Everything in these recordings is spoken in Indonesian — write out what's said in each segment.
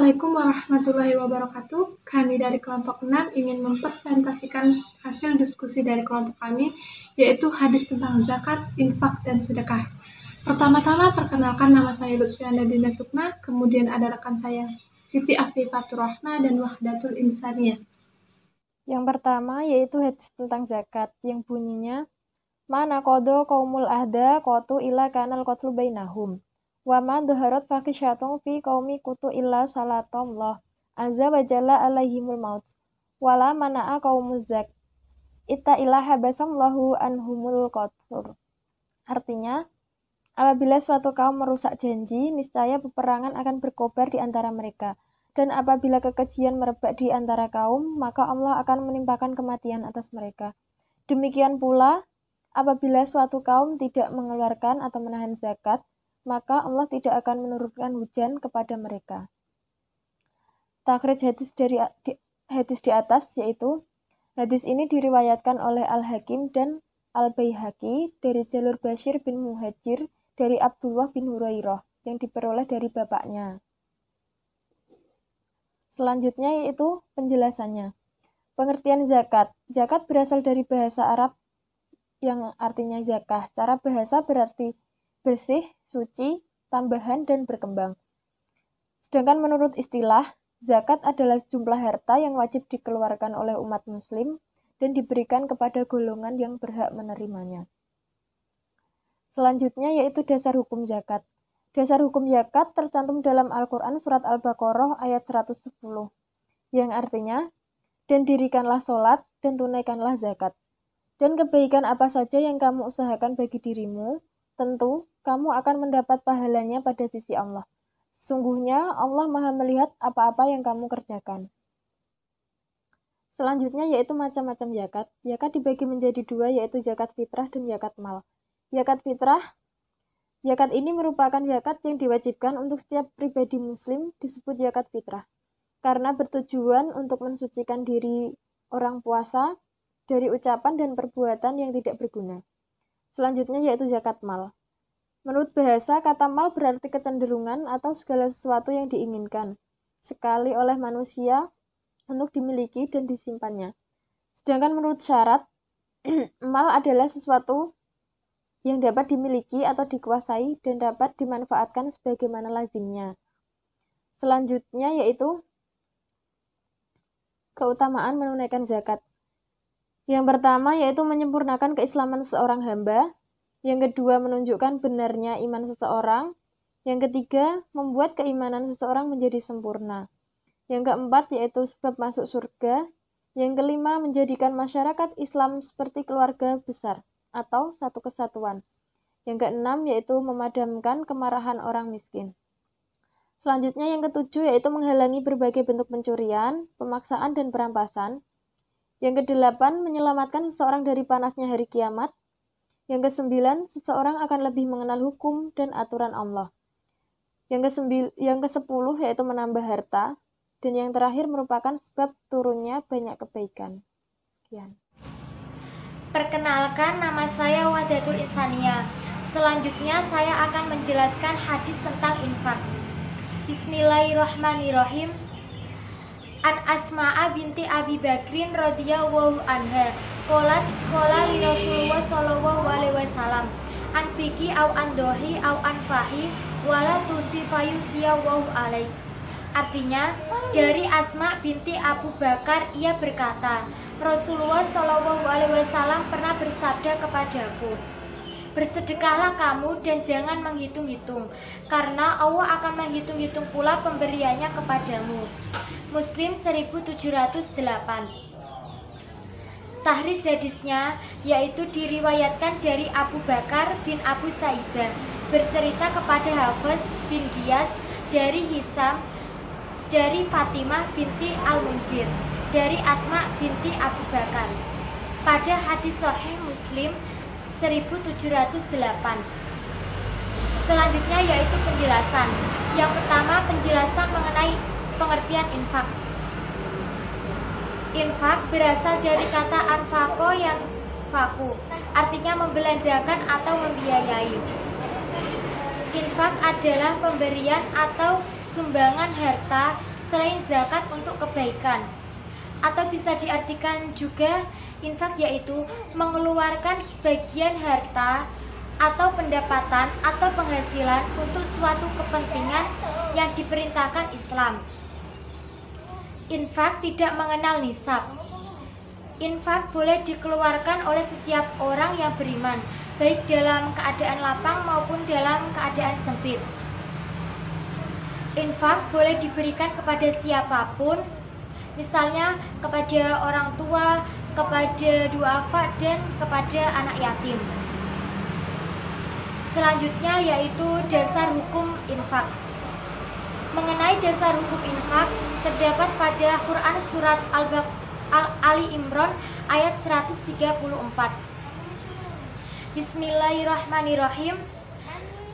Assalamualaikum warahmatullahi wabarakatuh. Kami dari kelompok 6 ingin mempresentasikan hasil diskusi dari kelompok kami, yaitu hadis tentang zakat, infak, dan sedekah. Pertama-tama perkenalkan, nama saya Lutfiana Dinda Sukma, kemudian ada rekan saya Siti Afifatur Rahma dan Wahdatul Insaniyah. Yang pertama yaitu hadis tentang zakat yang bunyinya mana kodo kaumul ahda kotu illa kanal kotlu bainahum wa ma dhaharat fakisyatung fi qaumi kutu illa salatallah azza wa jalla alaihimul maut wala mana'a qaumuz zak ita illa habasamlahu anhumul qatur. Artinya, apabila suatu kaum merusak janji, niscaya peperangan akan berkobar di antara mereka. Dan apabila kekejian merebak di antara kaum, maka Allah akan menimpakan kematian atas mereka. Demikian pula, apabila suatu kaum tidak mengeluarkan atau menahan zakat, maka Allah tidak akan menurunkan hujan kepada mereka. Takhrij hadis di atas yaitu, hadis ini diriwayatkan oleh Al-Hakim dan Al-Baihaqi dari jalur Bashir bin Muhajir dari Abdullah bin Hurairah yang diperoleh dari bapaknya. Selanjutnya yaitu penjelasannya. Pengertian zakat. Zakat berasal dari bahasa Arab yang artinya zakah. Cara bahasa berarti bersih, suci, tambahan, dan berkembang. Sedangkan menurut istilah, zakat adalah jumlah harta yang wajib dikeluarkan oleh umat muslim dan diberikan kepada golongan yang berhak menerimanya. Selanjutnya yaitu dasar hukum zakat. Dasar hukum zakat tercantum dalam Al-Quran surat Al-Baqarah ayat 110, yang artinya, dan dirikanlah sholat dan tunaikanlah zakat. Dan kebaikan apa saja yang kamu usahakan bagi dirimu, tentu kamu akan mendapat pahalanya pada sisi Allah. Sesungguhnya Allah Maha melihat apa-apa yang kamu kerjakan. Selanjutnya yaitu macam-macam zakat. Zakat dibagi menjadi dua, yaitu zakat fitrah dan zakat mal. Zakat fitrah, zakat ini merupakan zakat yang diwajibkan untuk setiap pribadi muslim, disebut zakat fitrah. Karena bertujuan untuk mensucikan diri orang puasa dari ucapan dan perbuatan yang tidak berguna. Selanjutnya yaitu zakat mal. Menurut bahasa, kata mal berarti kecenderungan atau segala sesuatu yang diinginkan sekali oleh manusia untuk dimiliki dan disimpannya. Sedangkan menurut syarat, mal adalah sesuatu yang dapat dimiliki atau dikuasai dan dapat dimanfaatkan sebagaimana lazimnya. Selanjutnya yaitu keutamaan menunaikan zakat. Yang pertama yaitu menyempurnakan keislaman seorang hamba. Yang kedua menunjukkan benarnya iman seseorang. Yang ketiga membuat keimanan seseorang menjadi sempurna. Yang keempat yaitu sebab masuk surga. Yang kelima menjadikan masyarakat Islam seperti keluarga besar atau satu kesatuan. Yang keenam yaitu memadamkan kemarahan orang miskin. Selanjutnya yang ketujuh yaitu menghalangi berbagai bentuk pencurian, pemaksaan, dan perampasan. Yang kedelapan menyelamatkan seseorang dari panasnya hari kiamat. Yang kesembilan seseorang akan lebih mengenal hukum dan aturan Allah. Yang kesepuluh yaitu menambah harta. Dan yang terakhir merupakan sebab turunnya banyak kebaikan. Sekian. Perkenalkan, nama saya Wahdatul Insaniyah. Selanjutnya saya akan menjelaskan hadis tentang infak. Bismillahirrahmanirrahim. An Asma'a binti Abi Bakrin radhiyallahu anha qalat qala li Rasulullah sallallahu alaihi wasallam an fiki au an dohi au an fahi wala tusifayusiya wa alaih. Artinya, dari Asma binti Abu Bakar, ia berkata, Rasulullah Shallallahu Alaihi Wasallam pernah bersabda kepadaku, bersedekahlah kamu dan jangan menghitung-hitung, karena Allah akan menghitung-hitung pula pemberiannya kepadamu. Muslim 1708. Tahrij hadisnya yaitu diriwayatkan dari Abu Bakar bin Abu Saibah, bercerita kepada Hafiz bin Giyas dari Hisam, dari Fatimah binti Al-Munzir, dari Asma binti Abu Bakar. Pada hadis Sahih Muslim 1708. Selanjutnya yaitu penjelasan. Yang pertama penjelasan mengenai pengertian infak. Infak berasal dari kata anfaqo yang faku, artinya membelanjakan atau membiayai. Infak adalah pemberian atau sumbangan harta selain zakat untuk kebaikan. Atau bisa diartikan juga infak yaitu mengeluarkan sebagian harta atau pendapatan atau penghasilan untuk suatu kepentingan yang diperintahkan Islam. Infak tidak mengenal nisab. Infak boleh dikeluarkan oleh setiap orang yang beriman, baik dalam keadaan lapang maupun dalam keadaan sempit. Infak boleh diberikan kepada siapapun, misalnya kepada orang tua, kepada duafa, dan kepada anak yatim. Selanjutnya yaitu dasar hukum infak. Mengenai dasar hukum infak terdapat pada Quran surat Ali Imran ayat 134. Bismillahirrahmanirrahim.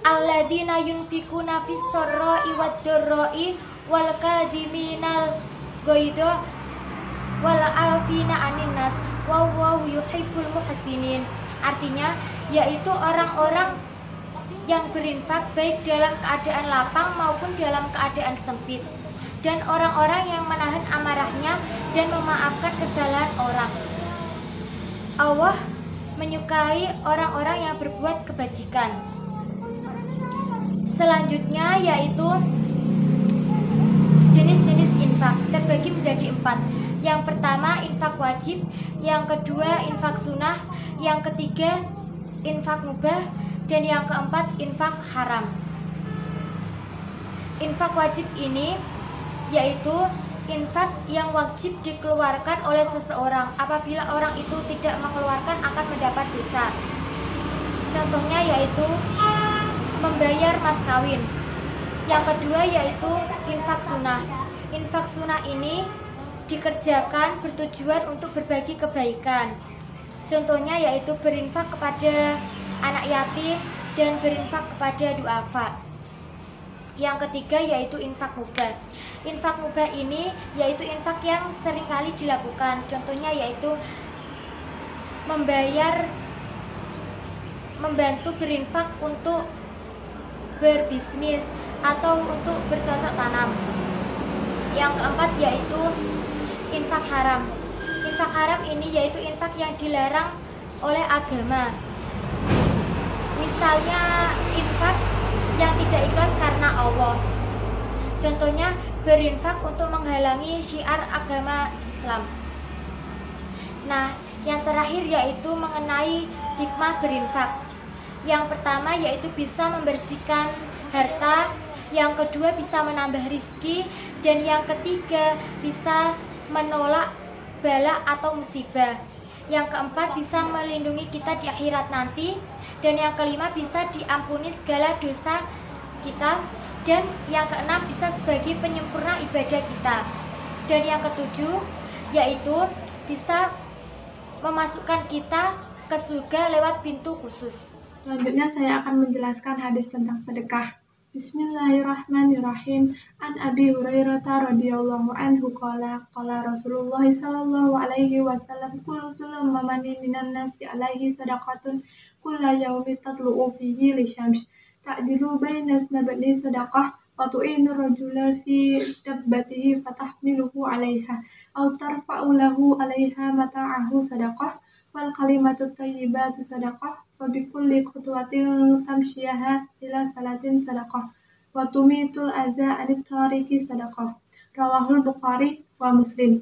Alladzina yunfikuna fis sarra'i wad dharra'i wal kadhiminal ghaidha wal 'afina 'anil nas wallahu yuhibbul muhsinin. Artinya yaitu orang-orang yang berinfak baik dalam keadaan lapang maupun dalam keadaan sempit, dan orang-orang yang menahan amarahnya dan memaafkan kesalahan orang. Allah menyukai orang-orang yang berbuat kebajikan. Selanjutnya yaitu jenis-jenis infak terbagi menjadi 4. Yang pertama infak wajib, yang kedua infak sunnah, yang ketiga infak mubah, dan yang keempat infak haram. Infak wajib ini yaitu infak yang wajib dikeluarkan oleh seseorang. Apabila orang itu tidak mengeluarkan akan mendapat dosa. Contohnya yaitu membayar mas kawin. Yang kedua yaitu infak sunnah. Infak sunnah ini dikerjakan bertujuan untuk berbagi kebaikan. Contohnya yaitu berinfak kepada anak yatim dan berinfak kepada duafa. Yang ketiga yaitu infak mubah. Infak mubah ini yaitu infak yang seringkali dilakukan. Contohnya yaitu membantu berinfak untuk berbisnis atau untuk bercocok tanam. Yang keempat yaitu infak haram. Infak haram ini yaitu infak yang dilarang oleh agama. Misalnya infak yang tidak ikhlas karena Allah. Contohnya berinfak untuk menghalangi syiar agama Islam. Nah, yang terakhir yaitu mengenai hikmah berinfak. Yang pertama yaitu bisa membersihkan harta, yang kedua bisa menambah rizki, dan yang ketiga bisa menolak bala atau musibah. Yang keempat bisa melindungi kita di akhirat nanti, dan yang kelima bisa diampuni segala dosa kita, dan yang keenam bisa sebagai penyempurna ibadah kita, dan yang ketujuh yaitu bisa memasukkan kita ke surga lewat pintu khusus. Selanjutnya saya akan menjelaskan hadis tentang sedekah. Bismillahirrahmanirrahim. An Abi Hurairah radhiyallahu anhu qala Rasulullah sallallahu alaihi wasallam kullu sulamani minan nasi alaihi sadaqatun kulla yawmi tatlu'u fihi lisyams ta'dilu baina snabani sadaqah wa tu'inu rajula fi dabbatihi fatahmiluhu 'alaiha aw tarfa'u lahu 'alaiha mata'ahu sadaqah wal kalimatu thayyibatu sadaqah wa bikulli khutwatin tamshiyaha ila salatin sadaqah wa tumitul aza anit tariki sadaqah. Rawahul Bukhari wa Muslim.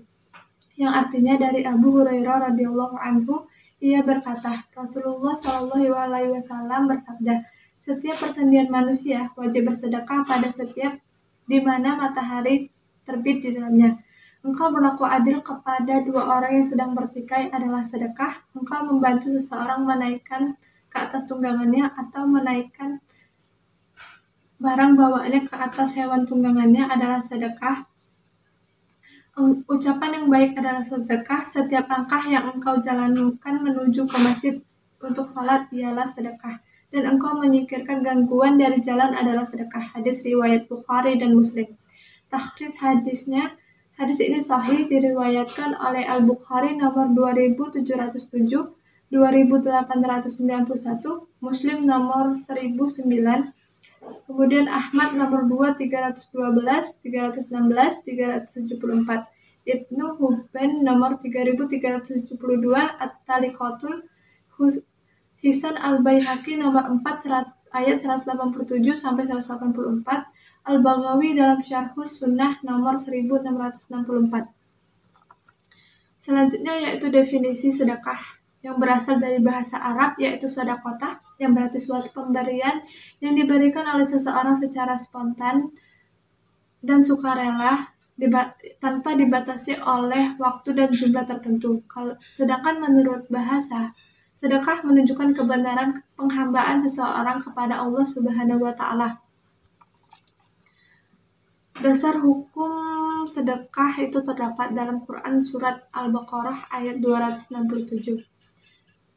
Yang artinya dari Abu Hurairah radhiyallahu anhu, ia berkata, Rasulullah shallallahu alaihi wasallam bersabda, setiap persendian manusia wajib bersedekah pada setiap di mana matahari terbit di dalamnya. Engkau berlaku adil kepada dua orang yang sedang bertikai adalah sedekah. Engkau membantu seseorang menaikkan ke atas tunggangannya atau menaikkan barang bawaannya ke atas hewan tunggangannya adalah sedekah. Ucapan yang baik adalah sedekah. Setiap langkah yang engkau jalankan menuju ke masjid untuk sholat ialah sedekah. Dan engkau menyingkirkan gangguan dari jalan adalah sedekah. Hadis riwayat Bukhari dan Muslim. Takhrij hadisnya, hadis ini sahih diriwayatkan oleh Al-Bukhari nomor 2707, 2891, Muslim nomor 1009, Kemudian Ahmad nomor 2 312, 316, 374. Ibnu Hubban nomor 3372, At-Taliqatul Hisan Al-Baihaqi nomor 4 ayat 187 sampai 184. Al-Baghawi dalam Syarhus Sunnah nomor 1664. Selanjutnya yaitu definisi sedekah yang berasal dari bahasa Arab, yaitu sedekah yang berarti suatu pemberian yang diberikan oleh seseorang secara spontan dan sukarela tanpa dibatasi oleh waktu dan jumlah tertentu. Sedangkan menurut bahasa, sedekah menunjukkan kebenaran penghambaan seseorang kepada Allah Subhanahu wa Ta'ala. Dasar hukum sedekah itu terdapat dalam Quran surat Al-Baqarah ayat 267.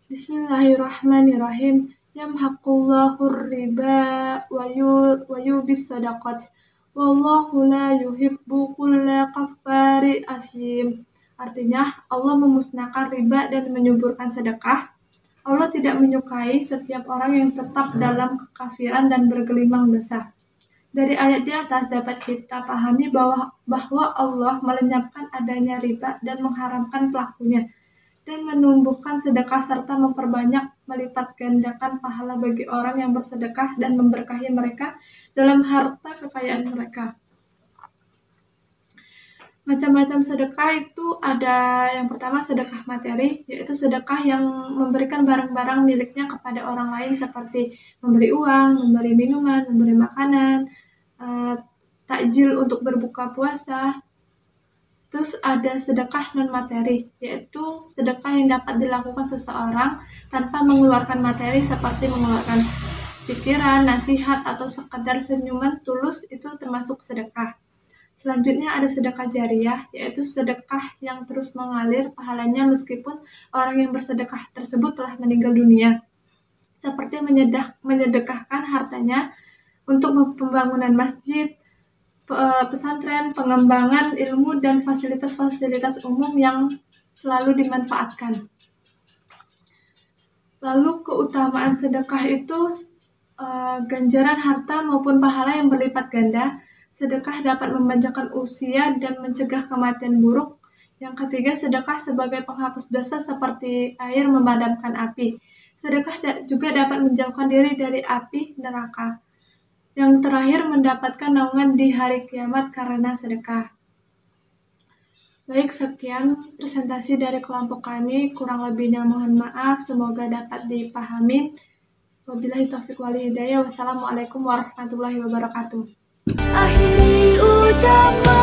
Bismillahirrahmanirrahim. Yamhaqullahu riba wa yubis sadaqat. Wallahu la yuhibbu kulla kaffari asim. Artinya, Allah memusnahkan riba dan menyuburkan sedekah. Allah tidak menyukai setiap orang yang tetap dalam kekafiran dan bergelimang dosa. Dari ayat di atas dapat kita pahami bahwa Allah melenyapkan adanya riba dan mengharamkan pelakunya, dan menumbuhkan sedekah serta memperbanyak melipat gandakan pahala bagi orang yang bersedekah dan memberkahi mereka dalam harta kekayaan mereka. Macam-macam sedekah itu ada, yang pertama sedekah materi, yaitu sedekah yang memberikan barang-barang miliknya kepada orang lain seperti memberi uang, memberi minuman, memberi makanan, takjil untuk berbuka puasa. Terus ada sedekah non-materi, yaitu sedekah yang dapat dilakukan seseorang tanpa mengeluarkan materi seperti mengeluarkan pikiran, nasihat, atau sekedar senyuman tulus, itu termasuk sedekah. Selanjutnya ada sedekah jariyah, yaitu sedekah yang terus mengalir pahalanya meskipun orang yang bersedekah tersebut telah meninggal dunia. Seperti menyedekahkan hartanya untuk pembangunan masjid, pesantren, pengembangan ilmu, dan fasilitas-fasilitas umum yang selalu dimanfaatkan. Lalu keutamaan sedekah itu ganjaran harta maupun pahala yang berlipat ganda. Sedekah dapat memanjangkan usia dan mencegah kematian buruk. Yang ketiga, sedekah sebagai penghapus dosa seperti air memadamkan api. Sedekah juga dapat menjauhkan diri dari api neraka. Yang terakhir, mendapatkan naungan di hari kiamat karena sedekah. Baik, sekian presentasi dari kelompok kami. Kurang lebihnya mohon maaf, semoga dapat dipahami. Wabillahi taufiq wal hidayah. Wassalamualaikum warahmatullahi wabarakatuh. Akhiri ucapan